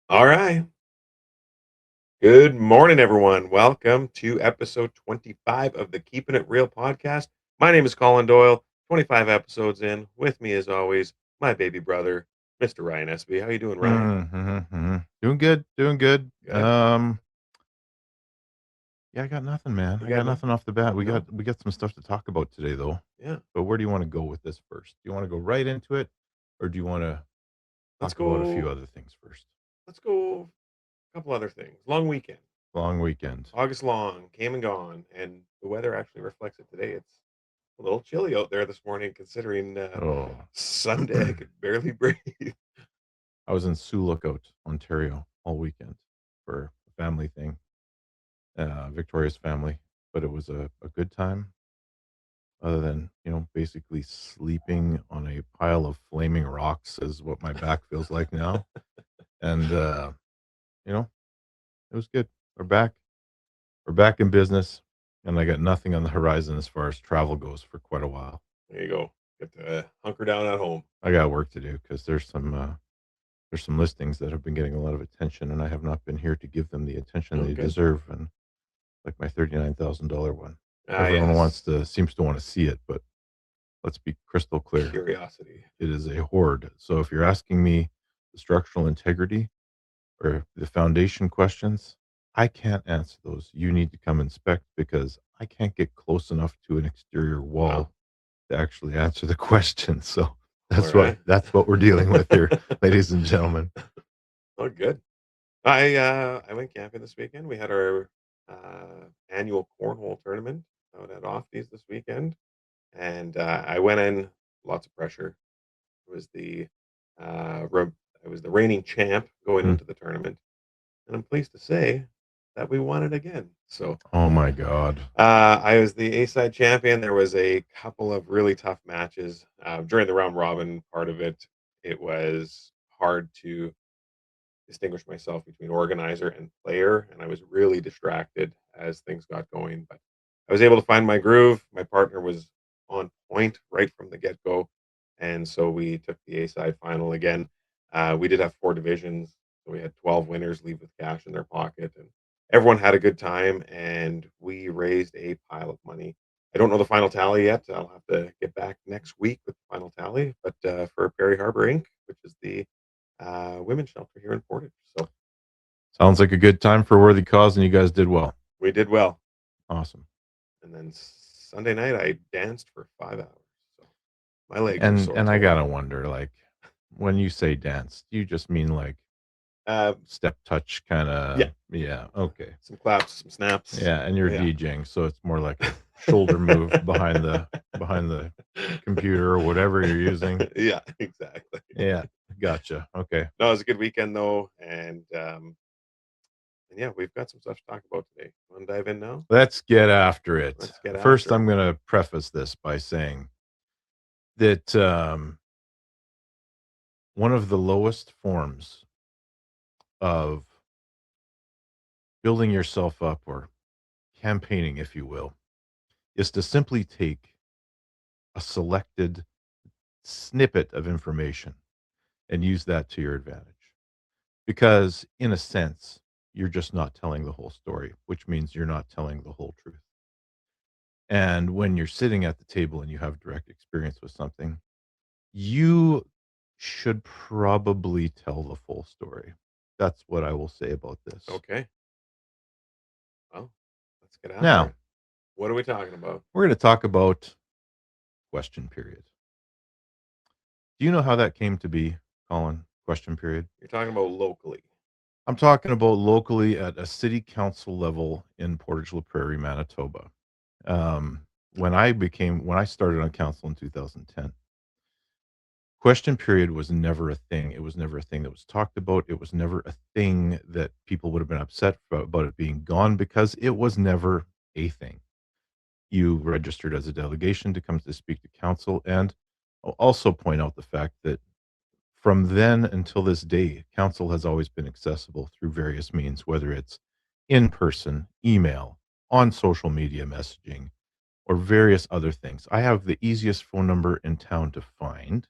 All right. Good morning, everyone. Welcome to episode 25 of the Keepin It Real Podcast. My name is Colin Doyle. 25 episodes in. With me, as always, my baby brother, Mr. Ryan Espey. How you doing, Ryan? Doing good, doing good. Good. Yeah, I got nothing, man. You I got got nothing? nothing off the bat. We No. got we got some stuff to talk about today, though. Yeah. But where do you want to go with this first? Do you want to go right into it, or do you want to Let's talk about a few go. other things first? Let's go. A couple other things. Long weekend. Long weekend. August long came and gone, and the weather actually reflects it today. It's a little chilly out there this morning, considering Oh, Sunday I could barely breathe. I was in Sioux Lookout, Ontario, all weekend for a family thing, Victoria's family. But it was a good time. Other than, basically sleeping on a pile of flaming rocks is what my back feels like now. And, you know, it was good. We're back. We're back in business. And I got nothing on the horizon as far as travel goes for quite a while. There you go. Get to hunker down at home. I got work to do because there's some listings that have been getting a lot of attention, and I have not been here to give them the attention Oh, they good. deserve. And like my $39,000 one, Ah, everyone yes. seems to want to see it, but let's be crystal clear. Curiosity. It is a hoard. So if you're asking me the structural integrity or the foundation questions, I can't answer those. You need to come inspect because I can't get close enough to an exterior Wow. wall to actually answer the question. So All right. that's what we're dealing with here, ladies and gentlemen. Oh, good. I went camping this weekend. We had our annual cornhole tournament out at Ofties this weekend, and I went in lots of pressure. It was the uh, re- I was the reigning champ going Mm. into the tournament, and I'm pleased to say that we won it again. So Oh my God. I was the A-side champion. There was a couple of really tough matches during the round robin part of it. It was hard to distinguish myself between organizer and player, and I was really distracted as things got going. But I was able to find my groove. My partner was on point right from the get go, and so we took the A-side final again. We did have four divisions, so we had 12 winners leave with cash in their pocket, and everyone had a good time. And we raised a pile of money. I don't know the final tally yet. I'll have to get back next week with the final tally. But for Perry Harbor Inc., which is the women's shelter here in Portage. So Sounds like a good time for a worthy cause, and you guys did well. we did well. Awesome. And then Sunday night, I danced for 5 hours. So my legs are sore And I today. gotta wonder, like, when you say dance, do you just mean like Uh, step touch kind yeah, of? Yeah. Okay. some claps, some snaps. Yeah, and you're Yeah. DJing, so it's more like a shoulder move behind the computer or whatever you're using. Yeah, exactly. Yeah, gotcha. Okay. No, it was a good weekend though, and yeah, we've got some stuff to talk about today. Want to dive in now? Let's get after it. Let's get First, after it. I'm going to preface this by saying that one of the lowest forms of building yourself up or campaigning, if you will, is to simply take a selected snippet of information and use that to your advantage. Because, in a sense, you're just not telling the whole story, which means you're not telling the whole truth. And when you're sitting at the table and you have direct experience with something, you should probably tell the full story. That's what I will say about this. Okay. Well, let's get after Now, it. What are we talking about? we're going to talk about question period. Do you know how that came to be, Colin? Question period. You're talking about locally. I'm talking about locally at a city council level in Portage la Prairie, Manitoba. When I started on council in 2010, question period was never a thing. It was never a thing that was talked about. It was never a thing that people would have been upset about it being gone because it was never a thing. You registered as a delegation to come to speak to council. And I'll also point out the fact that from then until this day, council has always been accessible through various means, whether it's in person, email, on social media messaging, or various other things. I have the easiest phone number in town to find.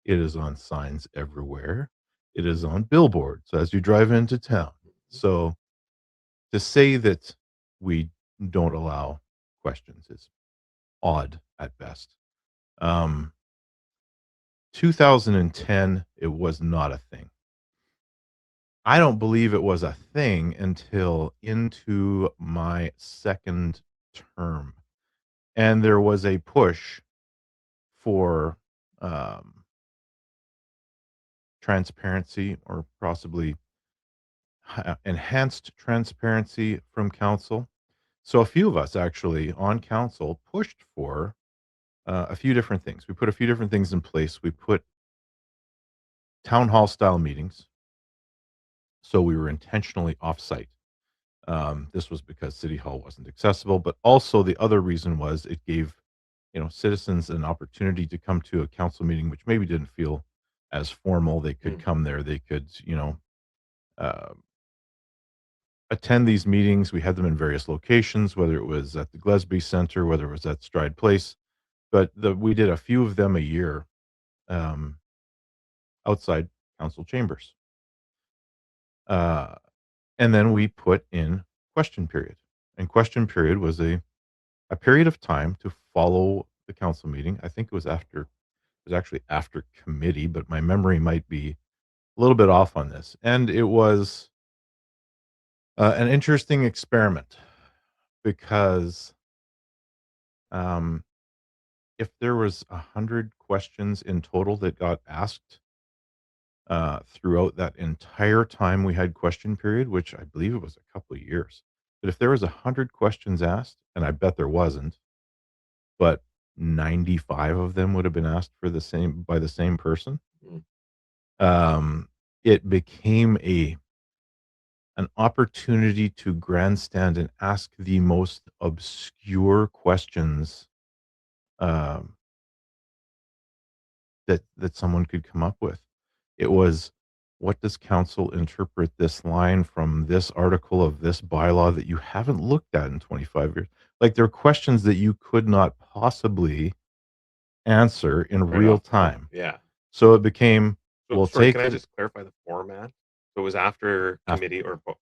It is on signs everywhere. It is on billboards as you drive into town. So to say that we don't allow questions is odd at best. Um, 2010, it was not a thing. I don't believe it was a thing until into my second term. And there was a push for um, transparency or possibly enhanced transparency from council. So a few of us actually on council pushed for a few different things. We put a few different things in place. We put town hall style meetings. So we were intentionally off-site. This was because City Hall wasn't accessible, but also the other reason was it gave citizens an opportunity to come to a council meeting, which maybe didn't feel as formal. They could come there. They could uh, attend these meetings. We had them in various locations, whether it was at the Gillespie Center, whether it was at Stride Place, but we did a few of them a year um, outside council chambers. And then we put in question period. And question period was a period of time to follow the council meeting. I think it was actually after committee, but my memory might be a little bit off on this. And it was an interesting experiment because um, if there was 100 questions in total that got asked throughout that entire time we had question period, which I believe it was a couple of years. But if there was 100 questions asked, and I bet there wasn't, but 95 of them would have been asked for the same by the same person. Mm. It became an opportunity to grandstand and ask the most obscure questions um, that someone could come up with. It was, what does council interpret this line from this article of this bylaw that you haven't looked at in 25 years? Like, there are questions that you could not possibly answer in Right real off the top. time. Yeah. So it became, So we'll sorry, take can I it just clarify the format? So it was after after, committee or both?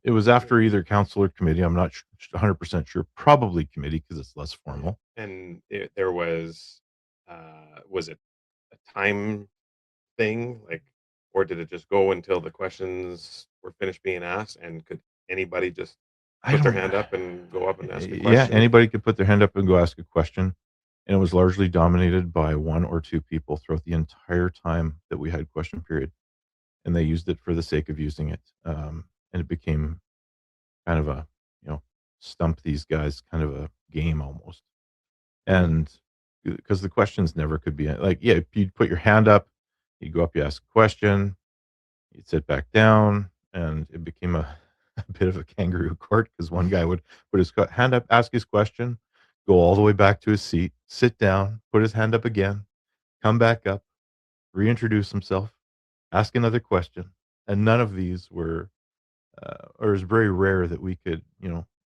it was after either council or committee. I'm not 100% sure. Probably committee because it's less formal. And there was it a time thing, like, or did it just go until the questions were finished being asked? And could anybody just I put their don't. hand up and go up and ask a Yeah, question? anybody could put their hand up and go ask a question, and it was largely dominated by one or two people throughout the entire time that we had question period, and they used it for the sake of using it, and it became kind of a stump these guys kind of a game almost, and because the questions never could be like, yeah, you'd put your hand up, you go up, you ask a question, you'd sit back down, and it became a, a bit of a kangaroo court because one guy would put his hand up, ask his question, go all the way back to his seat, sit down, put his hand up again, come back up, reintroduce himself, ask another question. And none of these were, or it's very rare that we could,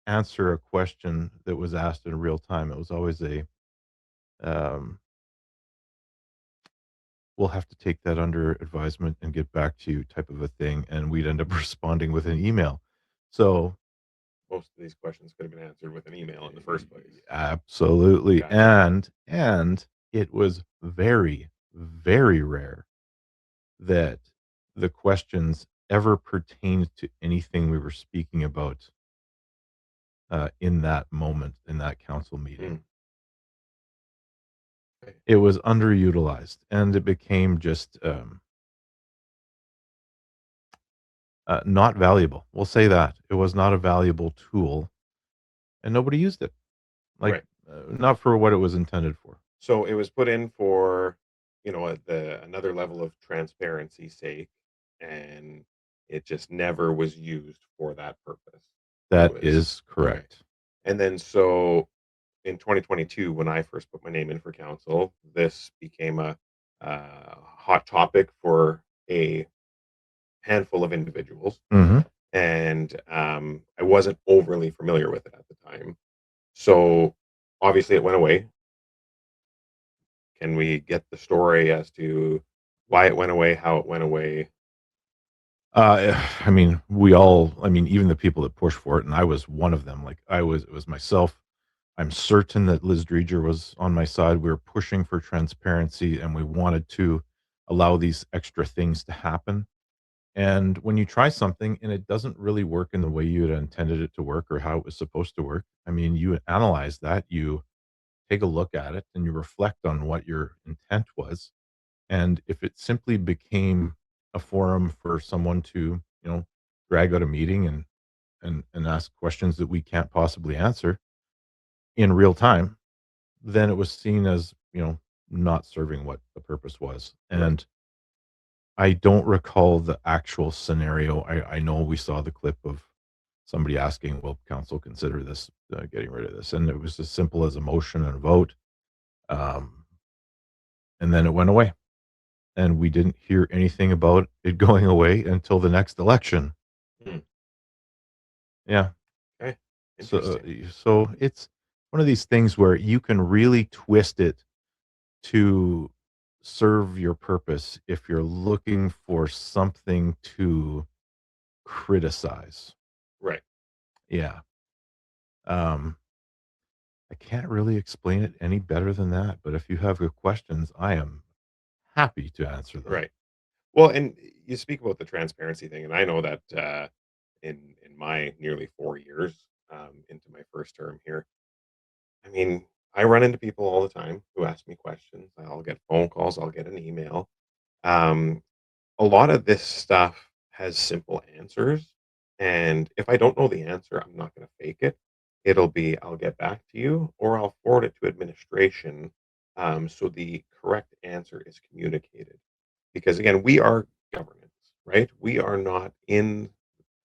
answer a question that was asked in real time. It was always um, we'll have to take that under advisement and get back to you type of a thing. And we'd end up responding with an email. So Most of these questions could have been answered with an email in the first place. absolutely. Gotcha. And it was very, very rare that the questions ever pertained to anything we were speaking about in that moment in that council meeting. Mm. Okay. It was underutilized, and it became just not valuable. We'll say that it was not a valuable tool, and nobody used it. Like, Right. not for what it was intended for. So it was put in for, the another level of transparency sake, and it just never was used for that purpose. It That was is okay. correct. And then so in 2022, when I first put my name in for council, this became a hot topic for a handful of individuals, Mhm. and I wasn't overly familiar with it at the time. So obviously, it went away. Can we get the story as to why it went away, how it went away? I mean, we all, I mean, even the people that push for it, and I was one of them. Like it was myself. I'm certain that Liz Dreger was on my side. We were pushing for transparency and we wanted to allow these extra things to happen. And when you try something and it doesn't really work in the way you had intended it to work or how it was supposed to work, I mean, you analyze that, you take a look at it, and you reflect on what your intent was. And if it simply became a forum for someone to, drag out a meeting and ask questions that we can't possibly answer in real time, then it was seen as, not serving what the purpose was. Right. And I don't recall the actual scenario. I know we saw the clip of somebody asking, "Will council consider this, getting rid of this?" And it was as simple as a motion and a vote, um, and then it went away, and we didn't hear anything about it going away until the next election. Hmm. Yeah. Okay. So, Interesting. so it's one of these things where you can really twist it to serve your purpose if you're looking for something to criticize. Right. Yeah. Um, I can't really explain it any better than that, but if you have good questions, I am happy to answer them. Right. Well, and you speak about the transparency thing, and I know that in my nearly 4 years into my first term here, I mean, I run into people all the time who ask me questions. I'll get phone calls, I'll get an email. Um, a lot of this stuff has simple answers, and if I don't know the answer, I'm not going to fake it. It'll be I'll get back to you, or I'll forward it to administration, so the correct answer is communicated. Because again, we are governance, right? We are not in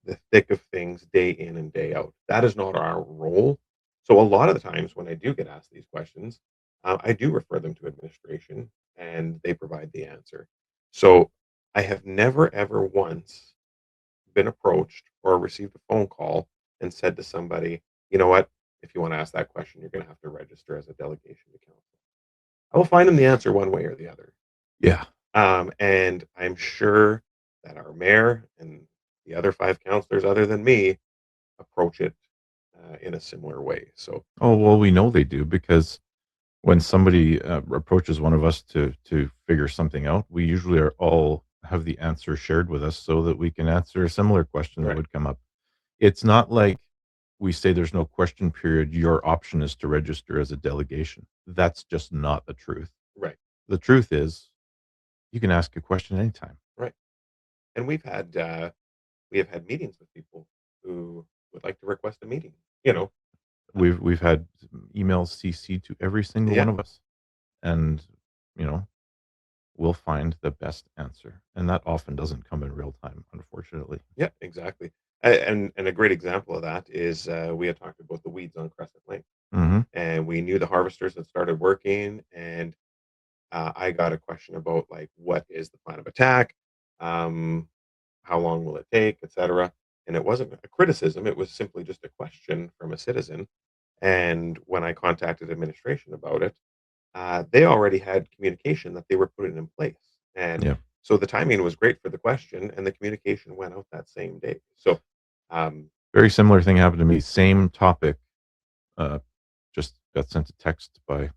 the thick of things day in and day out. That is not our role. So a lot of the times when I do get asked these questions, I do refer them to administration, and they provide the answer. So I have never ever once been approached or received a phone call and said to somebody, you know what? If you want to ask that question, you're going to have to register as a delegation to council. I will find them the answer one way or the other. Yeah. And I'm sure that our mayor and the other 5 councillors other than me approach it, in a similar way. So Oh, well, we know they do because when somebody approaches one of us to figure something out, we usually are all have the answer shared with us so that we can answer a similar question that right, would come up. It's not like we say there's no question period. Your option is to register as a delegation. That's just not the truth. right, The truth is you can ask a question anytime. right. And we have had meetings with people who would like to request a meeting, you know? Uh, We've had emails CC to every single yeah, one of us, and you know we'll find the best answer, and that often doesn't come in real time, unfortunately. yeah, exactly. And a great example of that is, we had talked about the weeds on Crescent Lake, Hmm. and we knew the harvesters had started working, and I got a question about like what is the plan of attack, um, how long will it take, etc. And it wasn't a criticism; it was simply just a question from a citizen. And when I contacted administration about it, they already had communication that they were putting in place, and Yeah, so the timing was great for the question, and the communication went out that same day. So, um, very similar thing happened to me. Same topic. Uh, just got sent a text by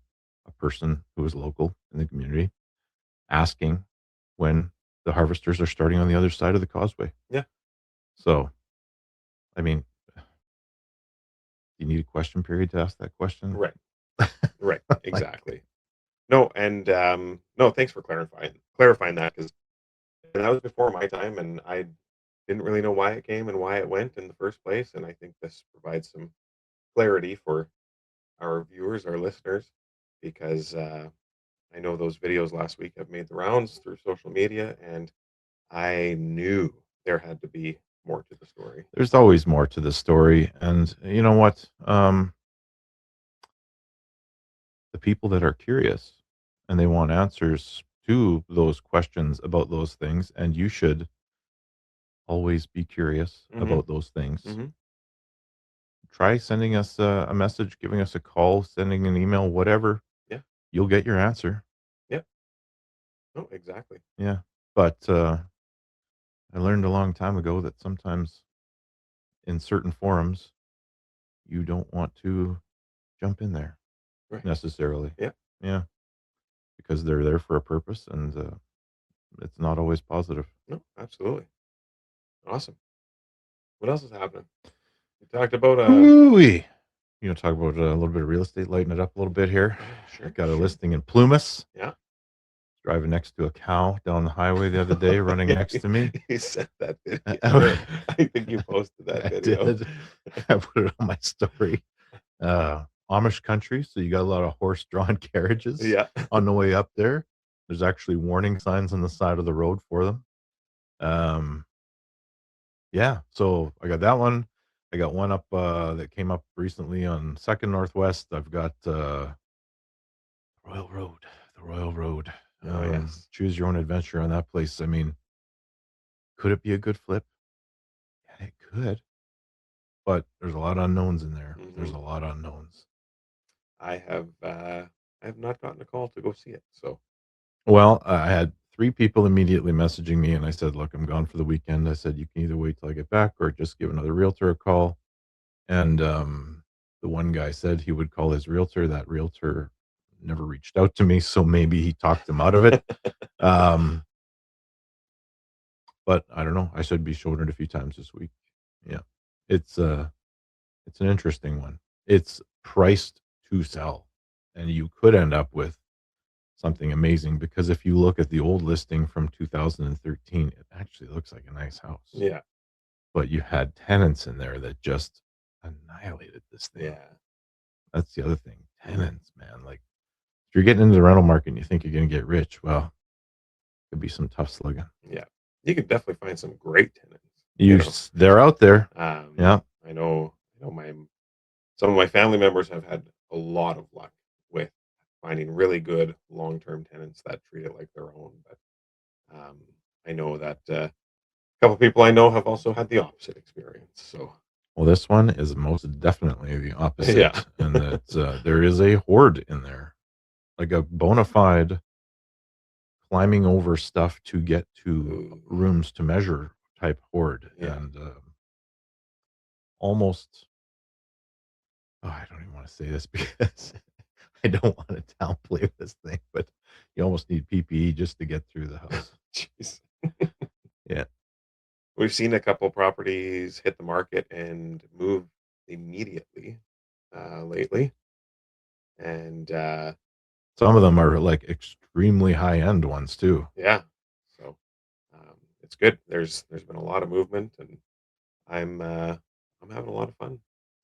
a person who was local in the community asking when the harvesters are starting on the other side of the causeway. yeah, So, I mean, you need a question period to ask that question. right, right, Like, exactly. No, and no, thanks for clarifying that because that was before my time, and I didn't really know why it came and why it went in the first place. And I think this provides some clarity for our viewers, our listeners, because I know those videos last week have made the rounds through social media, and I knew there had to be more to the story. there's always more to the story, and you know what? The people that are curious and they want answers to those questions about those things, and you should always be curious Hmm. about those things. Hmm. Try sending us a message, giving us a call, sending an email, whatever. Yeah. You'll get your answer. Yeah. No, exactly. Yeah. But I learned a long time ago that sometimes in certain forums, you don't want to jump in there Right. necessarily. Yeah. Yeah, because they're there for a purpose, and it's not always positive. No, absolutely. Awesome. What else is happening? We talked about Ooh-wee. You know, talk about a little bit of real estate, lighten it up a little bit here. oh, I sure, got a sure. listing in Plumas. Yeah. Driving next to a cow down the highway the other day, running Yeah, next to me. you sent that video. I I think you posted that video. did. I put it on my story. Amish country, so you got a lot of horse-drawn carriages Yeah. on the way up there. There's actually warning signs on the side of the road for them. Um, yeah, so I got that one. I got one up, that came up recently on 2nd Northwest. I've got, Royal Road, the Royal Road. Oh, yes. Choose your own adventure on that place. I mean, could it be a good flip? Yeah, it could, but there's a lot of unknowns in there. There's Mhm. a lot of unknowns. I have not gotten a call to go see it, so Well, I had 3 people immediately messaging me, and I said, "Look, I'm gone for the weekend." I said, "You can either wait till I get back or just give another realtor a call." And, the one guy said he would call his realtor. That realtor never reached out to me, so maybe he talked him out of it. Um, but I don't know. I should be showing it a few times this week. Yeah. It's, it's an interesting one. It's priced to sell, and you could end up with something amazing because if you look at the old listing from 2013, it actually looks like a nice house. yeah. But you had tenants in there that just annihilated this thing. Yeah. That's the other thing. Mhm. Tenants, man. Like if you're getting into the rental market and you think you're going to get rich, well, could be some tough slugging. Yeah. You could definitely find some great tenants, They're out there. Um, Yeah. I know my some of my family members have had a lot of luck with finding really good long-term tenants that treat it like their own, but, um, I know that, a couple people I know have also had the opposite experience, so Well, this one is most definitely the yeah. opposite, and that there is a horde in there, like a bona fide climbing over stuff to get to Ooh, rooms to measure type horde, yeah. and almost. Oh, I don't even want to say this because I don't want to downplay this thing, but you almost need PPE just to get through the house. Jeez. Yeah. We've seen a couple properties hit the market and move immediately, lately, and, Some of them are like extremely high end ones too. yeah, so, it's good. There's been a lot of movement, and I'm, uh, I'm having a lot of fun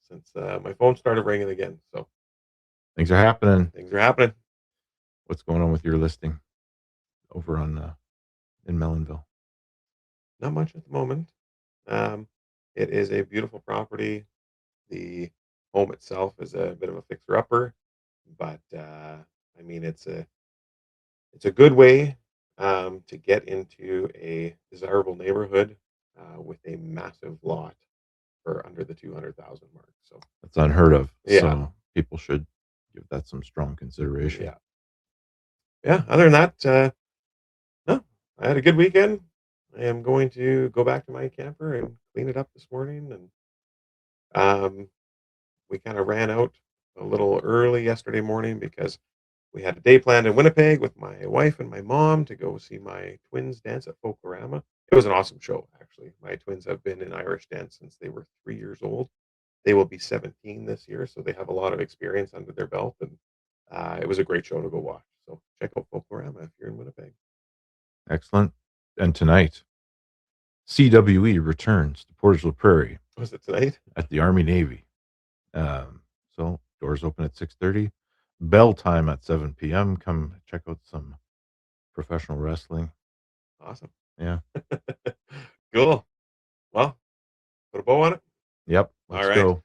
since, my phone started ringing again, so Things are happening. things are happening. What's going on with your listing over on in Mellonville? Not much at the moment. Um, it is a beautiful property. The home itself is a bit of a fixer-upper, but, I mean, it's a good way, to get into a desirable neighborhood, with a massive lot for under the 200,000 mark, so, That's unheard of. yeah, So people should give that some strong consideration. yeah. Yeah, other than that, no, I had a good weekend. I am going to go back to my camper and clean it up this morning, and, um, we kinda ran out a little early yesterday morning because we had a day planned in Winnipeg with my wife and my mom to go see my twins dance at Folklorama. It was an awesome show, actually. My twins have been in Irish dance since they were 3 years old. They will be 17 this year, so they have a lot of experience under their belt, and, it was a great show to go watch. So check out Folklorama if you're in Winnipeg. Excellent. And tonight, CWE returns to Portage la Prairie Was it tonight? at the Army Navy. So doors open at 6:30. Bell time at 7 p.m. Come check out some professional wrestling. Awesome. Yeah. Cool. Well, put a bow on it. Yep. All Let's right. go.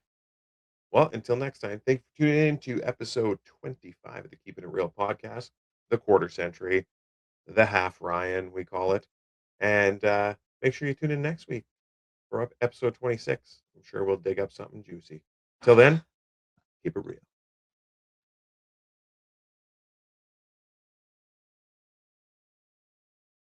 Well, until next time, thank you for tuning in to episode 25 of the Keepin' It Real podcast, the quarter century, the half Ryan, we call it. And make sure you tune in next week for episode 26. I'm sure we'll dig up something juicy. Till then, keep it real.